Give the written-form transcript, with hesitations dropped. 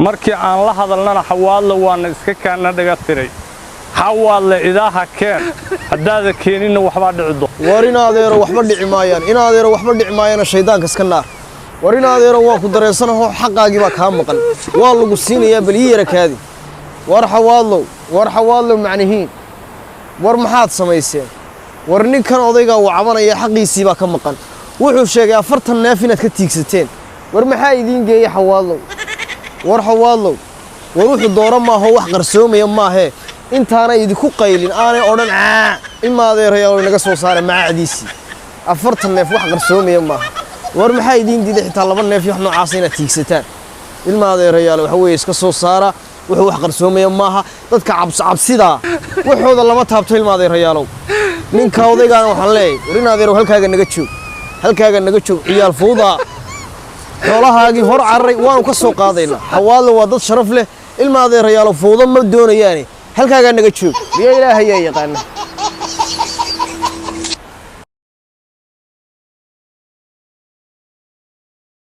markii aan la hadalnana xawaadle waana iska kaana dhaga tiray xawaadle idaaha keen haddaada keenina waxba dhicdo war in adeero waxba dhici maayaan shaydaanka iska naar war in adeero waan ku dareensanahay xaqaagii baa ka maqan waa lagu siinayaa bal yara kaadi war xawaadlo macnihiin war maxaad samayseen war ninkan odayga uu cabanaya xaqiisii baa ka maqan wuxuu sheegay 40 neef inaad ka tiigsateen war maxaa idin geeyay xawaadlo war wuxuu dooro maaho wax qarsoomaya maahe intaana idinku qaylin aanay odhan ima adeerayaa inaga soo saaray maacadiisii 40 neef wax qarsoomaya maaha war maxaa idin diiday xitaa 2 neef wax noocaas inaad tiigsataan ilma adeerayaa waxa weeye iska soo saara wuxuu wax qarsoomaya maaha dadka cabsida waxooda lama taabto ilma adeerayaalow ninka odaygaan waxaan leeyahay war in adeero halkaaga naga joog ciyaal fowda xoolahaagii hor carray waanu ka soo qaadaynaa xawaadle waa dad sharaf leh ilma adeerayaalow fowda ma doonayaane halkaaga naga joog biyo ilaahay ayaa yaqaana